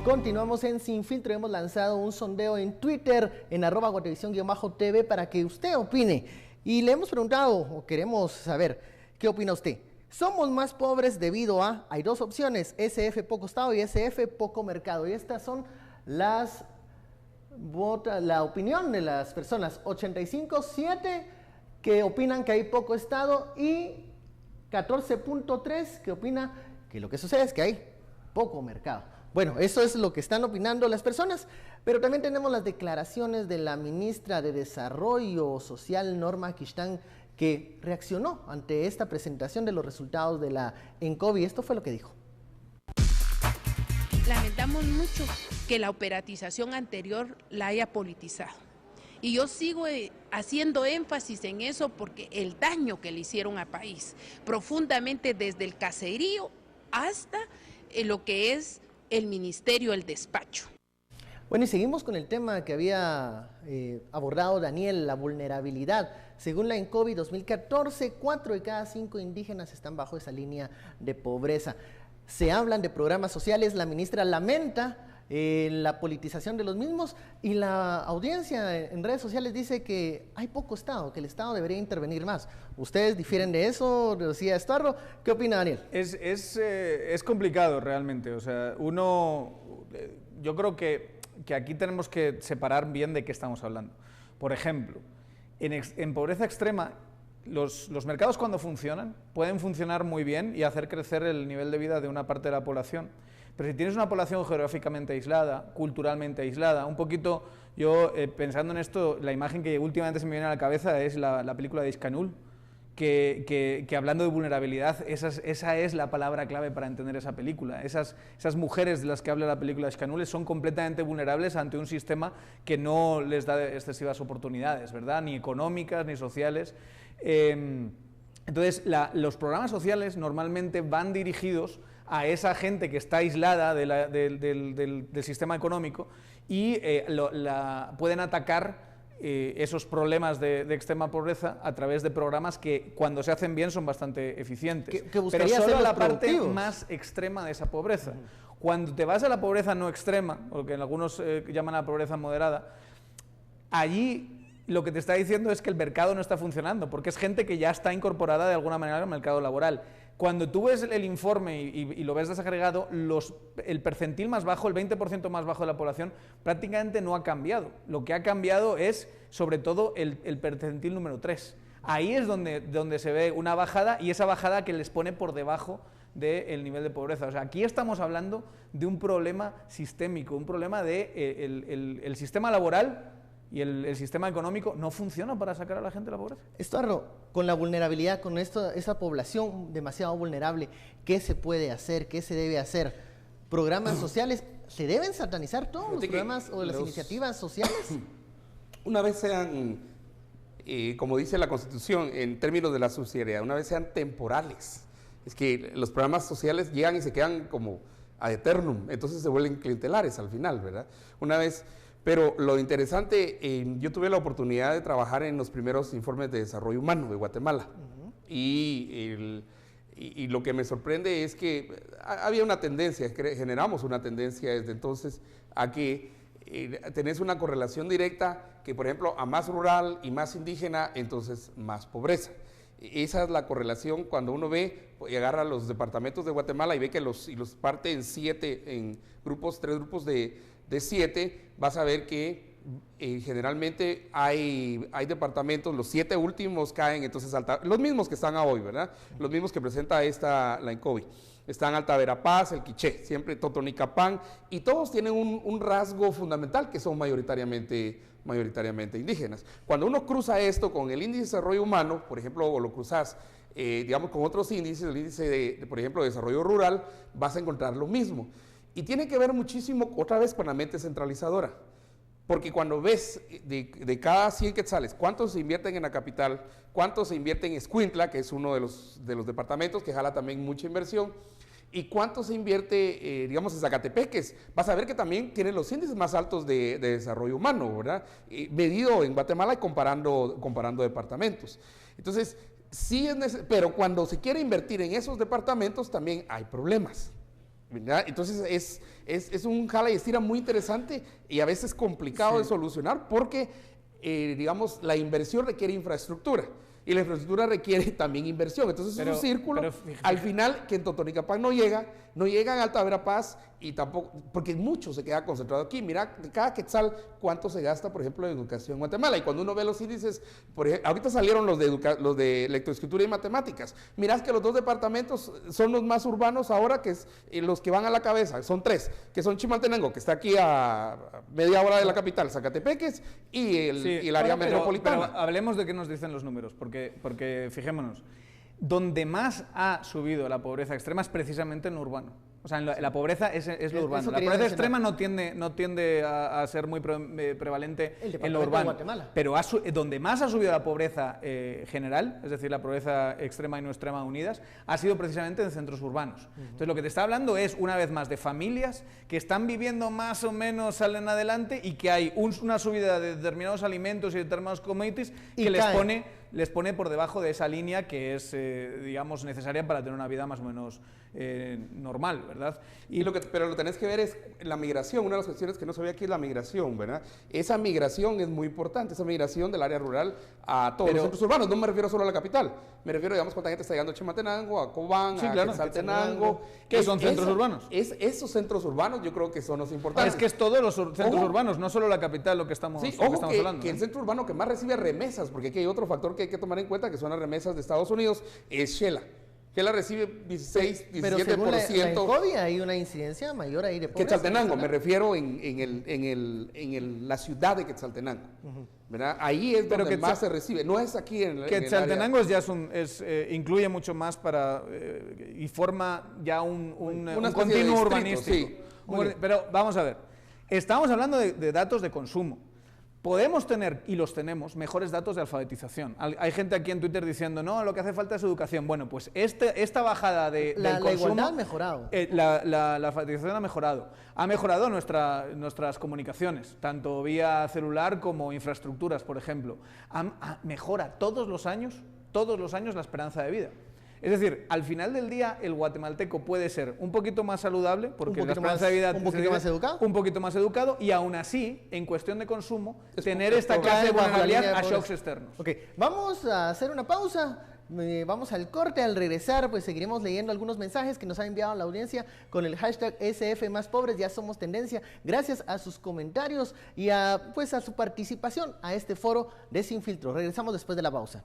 Continuamos en Sin Filtro. Hemos lanzado un sondeo en Twitter, en @guatevisión_TV, para que usted opine. Y le hemos preguntado, o queremos saber, ¿qué opina usted? ¿Somos más pobres debido a...? Hay dos opciones, SF poco Estado y SF poco mercado. Y estas son la opinión de las personas. 85.7 que opinan que hay poco Estado y 14.3 que opina que lo que sucede es que hay poco mercado. Bueno, eso es lo que están opinando las personas, pero también tenemos las declaraciones de la ministra de Desarrollo Social, Norma Kishtan, que reaccionó ante esta presentación de los resultados de la ENCOVI. Esto fue lo que dijo. Lamentamos mucho que la operatización anterior la haya politizado. Y yo sigo haciendo énfasis en eso porque el daño que le hicieron al país, profundamente desde el caserío hasta lo que es el ministerio, el despacho. Bueno, y seguimos con el tema que había abordado Daniel, la vulnerabilidad. Según la ENCOVI 2014, 4 de cada 5 indígenas están bajo esa línea de pobreza. Se hablan de programas sociales, la ministra lamenta la politización de los mismos, y la audiencia en redes sociales dice que hay poco Estado, que el Estado debería intervenir más. ¿Ustedes difieren de eso? Decía Estuardo. ¿Qué opina Daniel? Es complicado realmente. O sea, yo creo que aquí tenemos que separar bien de qué estamos hablando. Por ejemplo, en pobreza extrema, los mercados, cuando funcionan, pueden funcionar muy bien y hacer crecer el nivel de vida de una parte de la población. Pero si tienes una población geográficamente aislada, culturalmente aislada, un poquito, yo pensando en esto, la imagen que últimamente se me viene a la cabeza es la película de Iscanul, que hablando de vulnerabilidad, esa es la palabra clave para entender esa película. Esas mujeres de las que habla la película de Iscanul son completamente vulnerables ante un sistema que no les da excesivas oportunidades, ¿verdad? Ni económicas, ni sociales. Entonces, los programas sociales normalmente van dirigidos a esa gente que está aislada del sistema económico y pueden atacar esos problemas de extrema pobreza a través de programas que, cuando se hacen bien, son bastante eficientes. Pero solo la parte más extrema de esa pobreza. Cuando te vas a la pobreza no extrema, o que algunos llaman a la pobreza moderada, allí lo que te está diciendo es que el mercado no está funcionando, porque es gente que ya está incorporada de alguna manera al mercado laboral. Cuando tú ves el informe y lo ves desagregado, el percentil más bajo, el 20% más bajo de la población, prácticamente no ha cambiado. Lo que ha cambiado es, sobre todo, el percentil número 3. Ahí es donde se ve una bajada, y esa bajada que les pone por debajo del nivel de pobreza. O sea, aquí estamos hablando de un problema sistémico, un problema de el sistema laboral y el sistema económico no funciona para sacar a la gente de la pobreza. Estuardo, con la vulnerabilidad, con esa población demasiado vulnerable, ¿qué se puede hacer? ¿Qué se debe hacer? ¿Programas sociales? ¿Se deben satanizar todos los programas o las iniciativas sociales? Una vez sean, como dice la Constitución, en términos de la subsidiariedad, una vez sean temporales. Es que los programas sociales llegan y se quedan como ad eternum, entonces se vuelven clientelares al final, ¿verdad? Una vez... Pero lo interesante, yo tuve la oportunidad de trabajar en los primeros informes de desarrollo humano de Guatemala. Y lo que me sorprende es que había una tendencia, generamos una tendencia desde entonces a que tenés una correlación directa que, por ejemplo, a más rural y más indígena, entonces más pobreza. Esa es la correlación cuando uno ve y agarra los departamentos de Guatemala y ve que los parte en 3 grupos de 7, vas a ver que generalmente hay departamentos, los 7 últimos caen, entonces los mismos que están a hoy, ¿verdad? Los mismos que presenta la ENCOVI. Están Alta Verapaz, el Quiché, siempre Totonicapán, y todos tienen un rasgo fundamental que son mayoritariamente indígenas. Cuando uno cruza esto con el índice de desarrollo humano, por ejemplo, o lo cruzas, digamos, con otros índices, el índice por ejemplo, de desarrollo rural, vas a encontrar lo mismo. Y tiene que ver muchísimo, otra vez, con la mente centralizadora. Porque cuando ves de cada 100 quetzales, cuántos se invierten en la capital, cuántos se invierten en Escuintla, que es uno de los departamentos que jala también mucha inversión, y cuánto se invierte, digamos, en Zacatepeques, vas a ver que también tienen los índices más altos de desarrollo humano, ¿verdad? Medido en Guatemala y comparando departamentos. Entonces, sí es necesario, pero cuando se quiere invertir en esos departamentos también hay problemas. ¿verdad? Entonces es un jala y estira muy interesante y a veces complicado de solucionar porque, digamos, la inversión requiere infraestructura. Y la infraestructura requiere también inversión. Entonces es un círculo, al final, que en Totonicapán no llega en Alta Verapaz y tampoco, porque mucho se queda concentrado aquí. Mira, cada quetzal, cuánto se gasta, por ejemplo, en educación en Guatemala. Y cuando uno ve los índices, por ejemplo, ahorita salieron los de lectoescritura y matemáticas. Mirás que los dos departamentos son los más urbanos ahora, que es los que van a la cabeza. Son 3, que son Chimaltenango, que está aquí a media hora de la capital, Zacatepeques, y el área metropolitana. Pero hablemos de qué nos dicen los números, porque fijémonos, donde más ha subido la pobreza extrema es precisamente en lo urbano. O sea, la pobreza es lo urbano. La pobreza extrema no tiende a ser muy prevalente en lo urbano. Pero donde más ha subido la pobreza general, es decir, la pobreza extrema y no extrema unidas, ha sido precisamente en centros urbanos. Entonces, lo que te está hablando es, una vez más, de familias que están viviendo más o menos, salen adelante y que hay una subida de determinados alimentos y determinados commodities que les pone por debajo de esa línea que es, digamos, necesaria para tener una vida más o menos normal, ¿verdad? Pero lo que tenés que ver es la migración. Una de las cuestiones que no sabía aquí es la migración, ¿verdad? Esa migración es muy importante, esa migración del área rural a todos los centros urbanos. No me refiero solo a la capital, me refiero, digamos, cuánta gente está llegando a Chimaltenango, a Cobán, a Quetzaltenango. ¿Qué son centros urbanos? Esos centros urbanos yo creo que son los importantes. Es que es todos los centros urbanos, no solo la capital lo que estamos, hablando. Que el centro urbano que más recibe remesas, porque aquí hay otro factor que hay que tomar en cuenta, que son las remesas de Estados Unidos, es Shela. Shela recibe 16, 17%. Pero según la ENCODI hay una incidencia mayor ahí de pobreza. Quetzaltenango, me refiero en la ciudad de Quetzaltenango. ¿Verdad? Ahí es donde más se recibe, no es aquí en Quetzaltenango incluye mucho más y forma ya un continuo urbanístico. Sí. Pero vamos a ver, estamos hablando de datos de consumo. Podemos tener, y los tenemos, mejores datos de alfabetización. Hay gente aquí en Twitter diciendo, no, lo que hace falta es educación. Bueno, pues esta bajada del consumo... La igualdad ha mejorado. La alfabetización ha mejorado. Ha mejorado nuestras comunicaciones, tanto vía celular como infraestructuras, por ejemplo. Mejora todos los años la esperanza de vida. Es decir, al final del día, el guatemalteco puede ser un poquito más saludable, porque la esperanza de vida un poquito más educado, y aún así, en cuestión de consumo, tener esta clase de vulnerabilidad a shocks externos. Ok, vamos a hacer una pausa. Vamos al corte. Al regresar, pues seguiremos leyendo algunos mensajes que nos ha enviado la audiencia con el hashtag #SFMásPobres. Ya somos tendencia. Gracias a sus comentarios y a su participación a este foro de Sin Filtro. Regresamos después de la pausa.